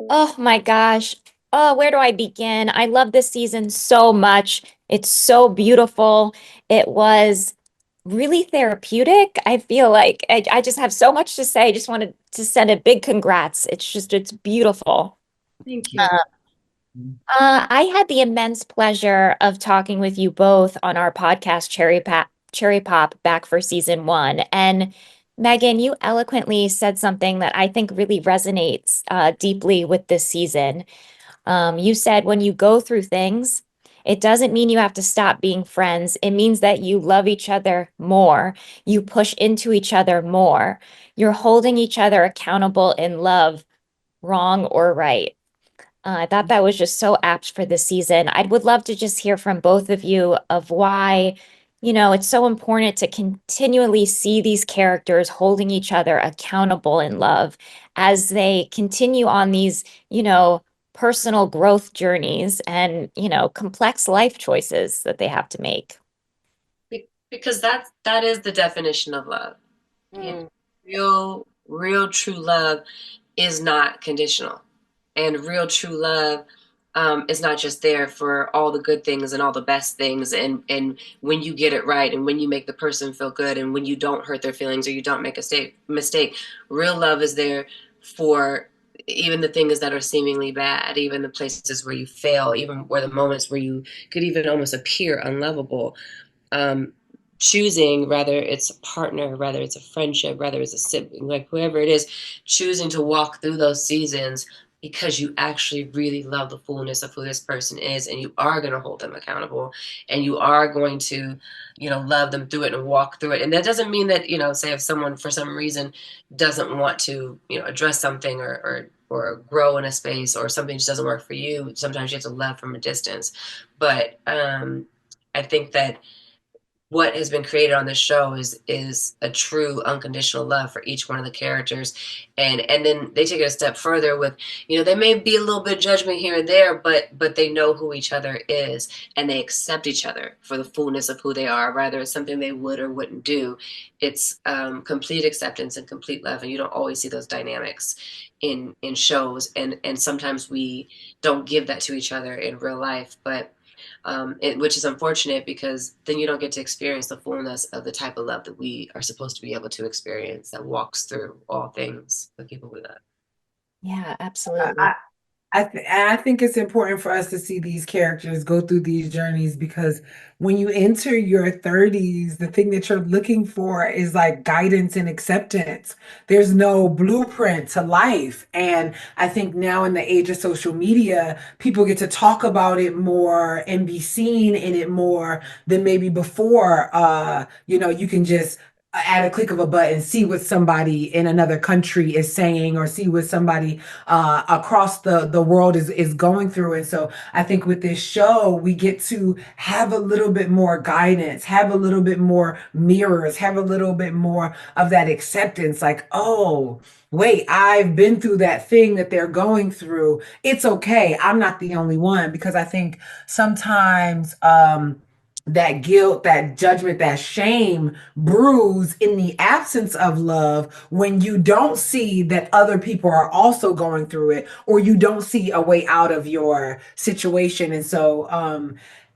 Oh my gosh. Oh, where do I begin? I love this season so much. It's so beautiful. It was really therapeutic. I feel like I just have so much to say. I just wanted to send a big congrats. It's beautiful. Thank you. Uh, I had the immense pleasure of talking with you both on our podcast, Cherry Pop, back for season one. And Megan, you eloquently said something that I think really resonates deeply with this season. You said when you go through things, it doesn't mean you have to stop being friends. It means that you love each other more. You push into each other more. You're holding each other accountable in love, wrong or right. I thought that was just so apt for this season. I would love to just hear from both of you of why, it's so important to continually see these characters holding each other accountable in love as they continue on these, personal growth journeys and, complex life choices that they have to make. Because that is the definition of love. You know, Mm. real true love is not conditional, and real true love is not just there for all the good things and all the best things, and when you get it right, and when you make the person feel good, and when you don't hurt their feelings or you don't make a mistake. Real love is there for even the things that are seemingly bad, even the places where you fail, even where the moments where you could even almost appear unlovable. um, Choosing, whether it's a partner, whether it's a friendship, whether it's a sibling, like whoever it is, choosing to walk through those seasons because you actually really love the fullness of who this person is, and you are going to hold them accountable, and you are going to, love them through it and walk through it. And that doesn't mean that, say if someone for some reason doesn't want to, address something, or grow in a space, or something just doesn't work for you, sometimes you have to love from a distance. But I think that what has been created on this show is a true unconditional love for each one of the characters. And then they take it a step further with, they may be a little bit of judgment here and there, but they know who each other is, and they accept each other for the fullness of who they are, whether it's something they would or wouldn't do. It's complete acceptance and complete love, and you don't always see those dynamics in shows, and sometimes we don't give that to each other in real life. But which is unfortunate, because then you don't get to experience the fullness of the type of love that we are supposed to be able to experience, that walks through all things with people with that. Yeah, I, absolutely. I think it's important for us to see these characters go through these journeys because when you enter your 30s, the thing that you're looking for is like guidance and acceptance. There's no blueprint to life. And I think now in the age of social media, people get to talk about it more and be seen in it more than maybe before. You can just at a click of a button see what somebody in another country is saying, or see what somebody across the world is going through. And so I think with this show, we get to have a little bit more guidance, have a little bit more mirrors, have a little bit more of that acceptance. Like, oh, wait, I've been through that thing that they're going through. It's okay. I'm not the only one. Because I think sometimes that guilt, that judgment, that shame brews in the absence of love when you don't see that other people are also going through it, or you don't see a way out of your situation. And so,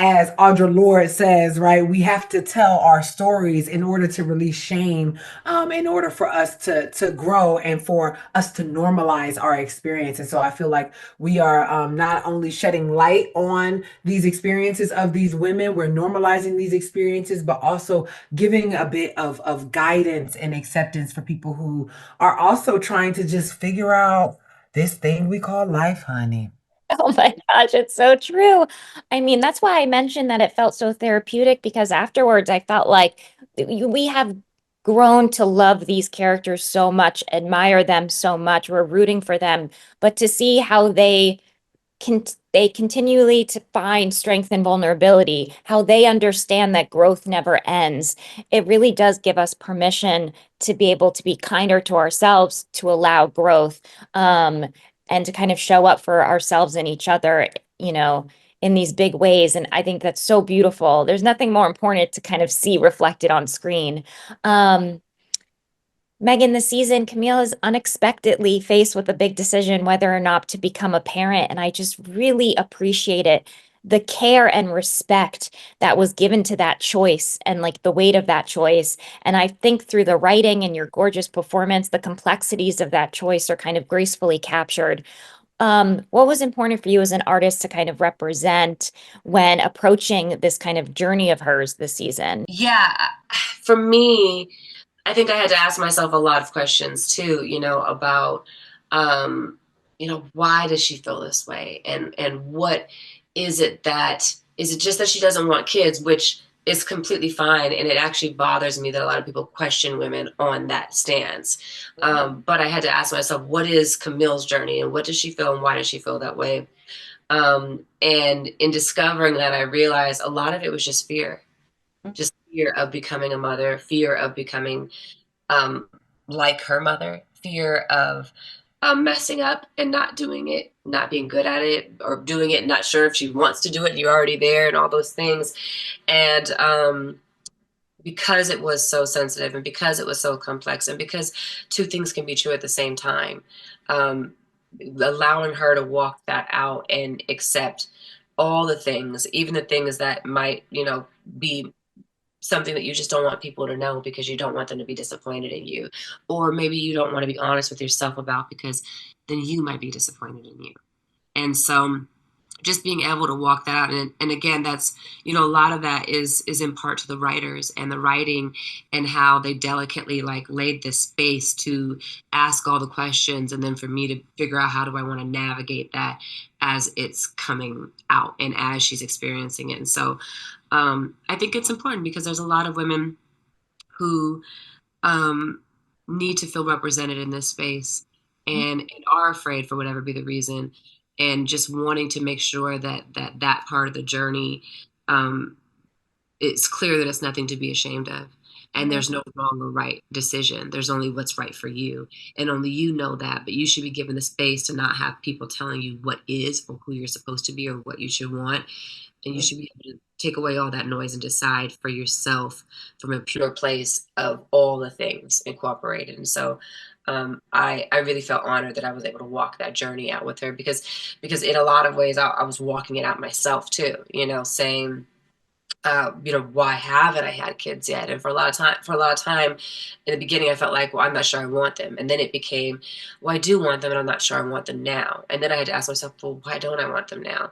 as Audre Lorde says, right, we have to tell our stories in order to release shame, in order for us to grow and for us to normalize our experience. And so I feel like we are not only shedding light on these experiences of these women, we're normalizing these experiences, but also giving a bit of guidance and acceptance for people who are also trying to just figure out this thing we call life, honey. Oh my gosh, it's so true. I mean, that's why I mentioned that it felt so therapeutic because afterwards I felt like we have grown to love these characters so much, admire them so much. We're rooting for them, but to see how can they continually to find strength and vulnerability, how they understand that growth never ends. It really does give us permission to be able to be kinder to ourselves, to allow growth, and to kind of show up for ourselves and each other, you know, in these big ways. And I think that's so beautiful. There's nothing more important to kind of see reflected on screen. Um, Megan, this season, Camille is unexpectedly faced with a big decision whether or not to become a parent. And I just really appreciate it. The care and respect that was given to that choice and like the weight of that choice. And I think through the writing and your gorgeous performance, the complexities of that choice are kind of gracefully captured. What was important for you as an artist to kind of represent when approaching this kind of journey of hers this season? Yeah, for me, I think I had to ask myself a lot of questions too, about, um, why does she feel this way? And what is it is it just that she doesn't want kids, which is completely fine. And it actually bothers me that a lot of people question women on that stance. But I had to ask myself, what is Camille's journey and what does she feel and why does she feel that way? And in discovering that, I realized a lot of it was just fear of becoming a mother, fear of becoming like her mother, fear of messing up and not doing it, not being good at it, or doing it, not sure if she wants to do it, you're already there, and all those things. And because it was so sensitive and because it was so complex and because two things can be true at the same time, um, allowing her to walk that out and accept all the things, even the things that might, be something that you just don't want people to know because you don't want them to be disappointed in you. Or maybe you don't want to be honest with yourself about because then you might be disappointed in you. And so just being able to walk that out and again that's a lot of that is in part to the writers and the writing and how they delicately like laid this space to ask all the questions and then for me to figure out how do I want to navigate that as it's coming out and as she's experiencing it. And so I think it's important because there's a lot of women who um, need to feel represented in this space and are afraid for whatever be the reason and just wanting to make sure that part of the journey um, it's clear that it's nothing to be ashamed of and there's no wrong or right decision. There's only what's right for you and only you know that, but you should be given the space to not have people telling you what is or who you're supposed to be or what you should want. And you should be able to take away all that noise and decide for yourself from a pure place of all the things incorporated. And so I really felt honored that I was able to walk that journey out with her because in a lot of ways I was walking it out myself too, saying, why haven't I had kids yet? And for a lot of time in the beginning, I felt like, well, I'm not sure I want them. And then it became, well, I do want them and I'm not sure I want them now. And then I had to ask myself, well, why don't I want them now?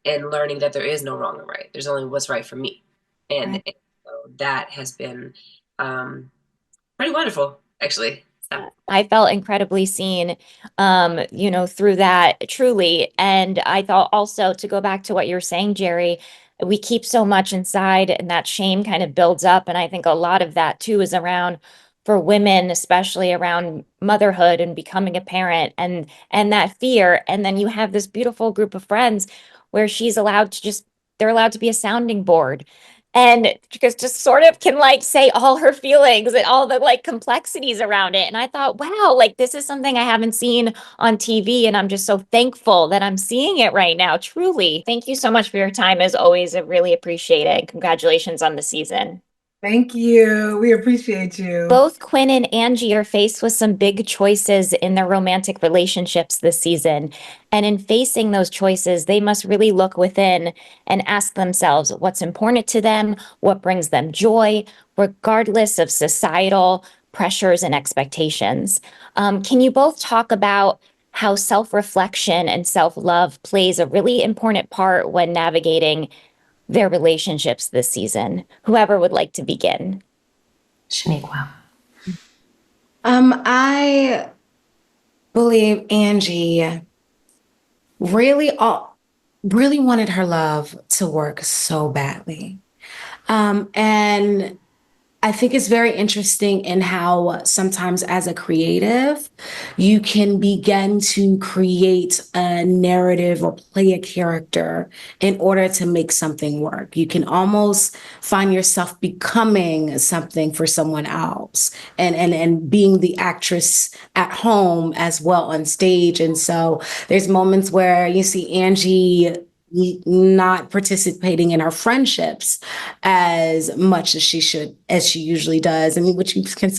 And learning that there is no wrong or right. There's only what's right for me. And so that has been pretty wonderful, actually. So. I felt incredibly seen, through that truly. And I thought also to go back to what you're saying, Jerrie, we keep so much inside and that shame kind of builds up. And I think a lot of that too is around for women, especially around motherhood and becoming a parent and that fear. And then you have this beautiful group of friends where they're allowed to be a sounding board and just sort of can like say all her feelings and all the like complexities around it. And I thought, wow, like this is something I haven't seen on TV. And I'm just so thankful that I'm seeing it right now. Truly. Thank you so much for your time. As always, I really appreciate it. Congratulations on the season. Thank you. We appreciate you. Both Quinn and Angie are faced with some big choices in their romantic relationships this season. And in facing those choices, they must really look within and ask themselves what's important to them, what brings them joy, regardless of societal pressures and expectations. Can you both talk about how self-reflection and self-love plays a really important part when navigating their relationships this season? Whoever would like to begin. Shoniqua. I believe Angie really wanted her love to work so badly. And I think it's very interesting in how sometimes as a creative, you can begin to create a narrative or play a character in order to make something work. You can almost find yourself becoming something for someone else and being the actress at home as well on stage. And so there's moments where you see Angie not participating in her friendships as much as she usually does. I mean, which you can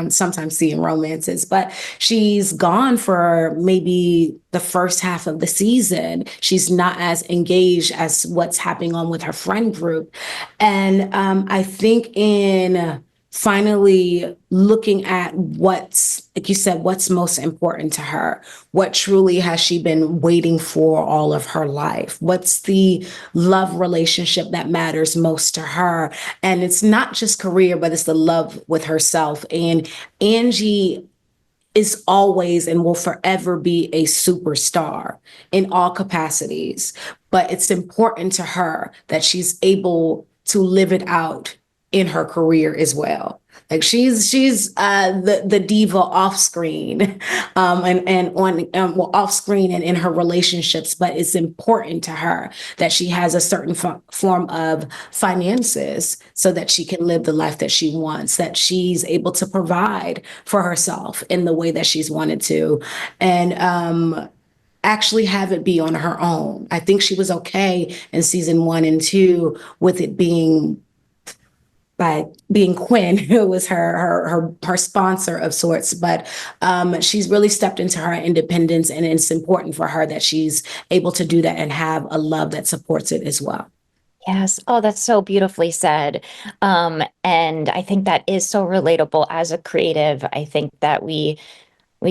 sometimes see in romances, but she's gone for maybe the first half of the season. She's not as engaged as what's happening on with her friend group. And I think in finally looking at what's, like you said, what's most important to her. What truly has she been waiting for all of her life? What's the love relationship that matters most to her? And it's not just career, but it's the love with herself. And Angie is always and will forever be a superstar in all capacities. But it's important to her that she's able to live it out in her career as well. Like she's the diva off screen, and on well, off screen and in her relationships. But it's important to her that she has a certain form of finances so that she can live the life that she wants. That she's able to provide for herself in the way that she's wanted to, and actually have it be on her own. I think she was okay in season 1 and 2 with it being by being Quinn, who was her sponsor of sorts. But she's really stepped into her independence, and it's important for her that she's able to do that and have a love that supports it as well. Yes. Oh, that's so beautifully said. And I think that is so relatable as a creative. I think that we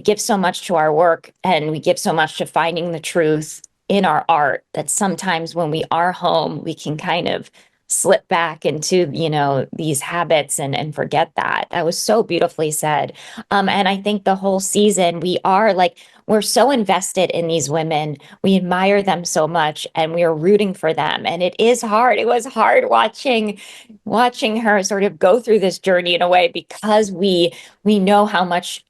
give so much to our work and we give so much to finding the truth in our art that sometimes when we are home, we can kind of slip back into, these habits and forget that. That was so beautifully said. And I think the whole season, we're so invested in these women. We admire them so much and we are rooting for them. And it is hard. It was hard watching her sort of go through this journey in a way because we know how much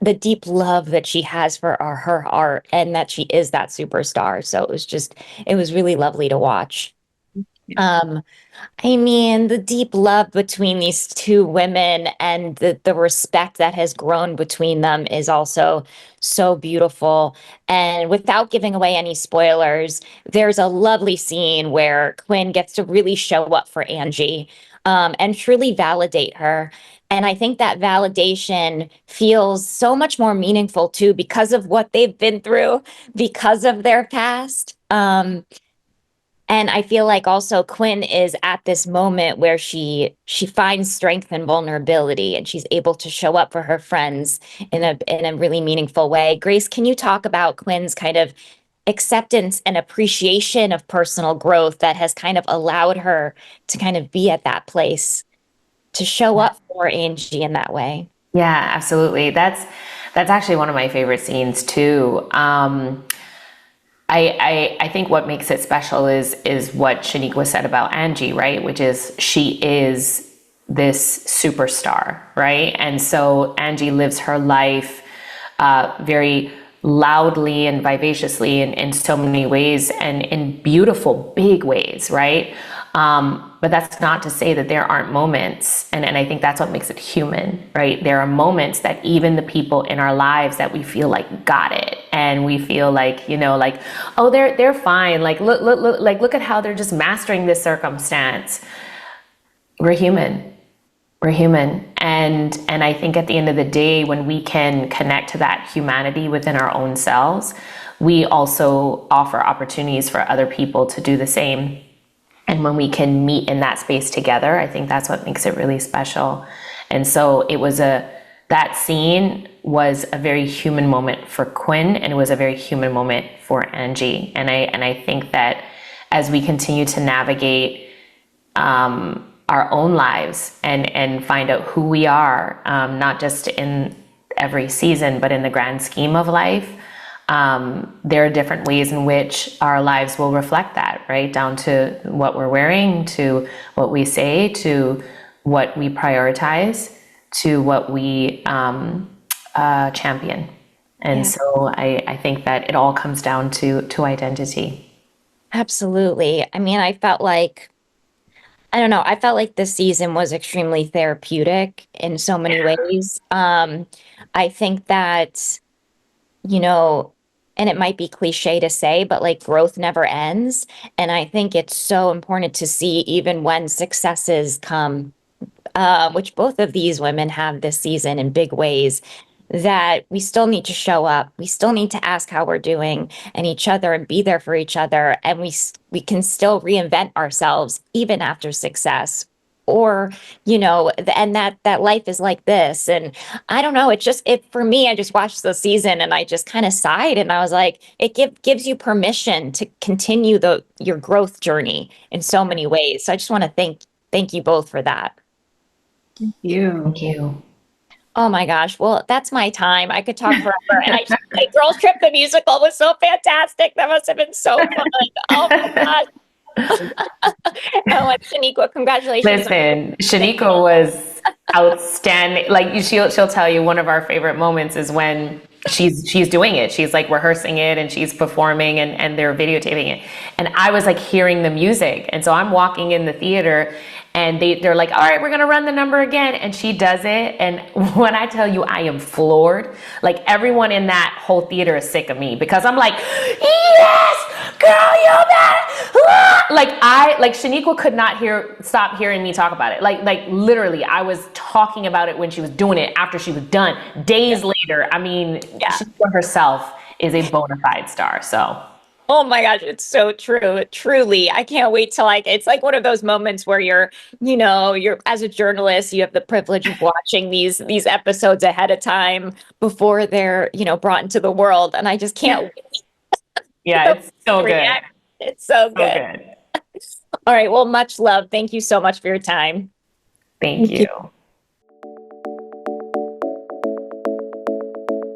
the deep love that she has for her art and that she is that superstar. So it was really lovely to watch. Um, I mean, the deep love between these two women and the respect that has grown between them is also so beautiful. And without giving away any spoilers, there's a lovely scene where Quinn gets to really show up for Angie, and truly validate her. And I think that validation feels so much more meaningful too because of what they've been through, because of their past. And I feel like also Quinn is at this moment where she finds strength and vulnerability and she's able to show up for her friends in a really meaningful way. Grace, can you talk about Quinn's kind of acceptance and appreciation of personal growth that has kind of allowed her to kind of be at that place to show up for Angie in that way? Yeah, absolutely. That's actually one of my favorite scenes too. I think what makes it special is what Shoniqua said about Angie, right? Which is she is this superstar, right? And so Angie lives her life very loudly and vivaciously in so many ways and in beautiful, big ways, right? But that's not to say that there aren't moments. And I think that's what makes it human, right? There are moments that even the people in our lives that we feel like got it. And we feel like, oh, they're fine. Like, look at how they're just mastering this circumstance. We're human. We're human. And I think at the end of the day, when we can connect to that humanity within our own selves, we also offer opportunities for other people to do the same. And when we can meet in that space together, I think that's what makes it really special. And so that scene was a very human moment for Quinn, and it was a very human moment for Angie. And I think that as we continue to navigate our own lives and find out who we are, not just in every season, but in the grand scheme of life, there are different ways in which our lives will reflect that, right? Down to what we're wearing, to what we say, to what we prioritize, to what we champion. And so I think that it all comes down to identity. Absolutely. I mean, I don't know, I felt like this season was extremely therapeutic in so many ways. I think that, you know, and it might be cliche to say, but like growth never ends. And I think it's so important to see even when successes come, which both of these women have this season in big ways, that we still need to show up. We still need to ask how we're doing and each other and be there for each other. And we can still reinvent ourselves even after success. Or, and that life is like this. And I don't know, it for me, I just watched the season and I just kind of sighed and I was like, gives you permission to continue your growth journey in so many ways. So I just want to thank you both for that. You. Thank you. Oh my gosh. Well, that's my time. I could talk forever. And I just like Girls Trip the musical was so fantastic. That must have been so fun. Oh my gosh. Oh, and Shoniqua, congratulations. Listen, Shoniqua was outstanding. Like she'll tell you one of our favorite moments is when she's doing it. She's like rehearsing it and she's performing and they're videotaping it. And I was like hearing the music. And so I'm walking in the theater and they're like, all right, we're going to run the number again. And she does it. And when I tell you I am floored, like everyone in that whole theater is sick of me because I'm like, yes, girl, you better. Like Shoniqua could not stop hearing me talk about it. Like literally I was talking about it when she was doing it after she was done. Days later, I mean, Shoniqua herself is a bona fide star. So. Oh my gosh, it's so true. Truly. I can't wait till it's like one of those moments where you're as a journalist, you have the privilege of watching these episodes ahead of time before they're, brought into the world. And I just can't wait. Yeah, it's so good. It's so So good. good. All right. Well, much love. Thank you so much for your time. Thank you.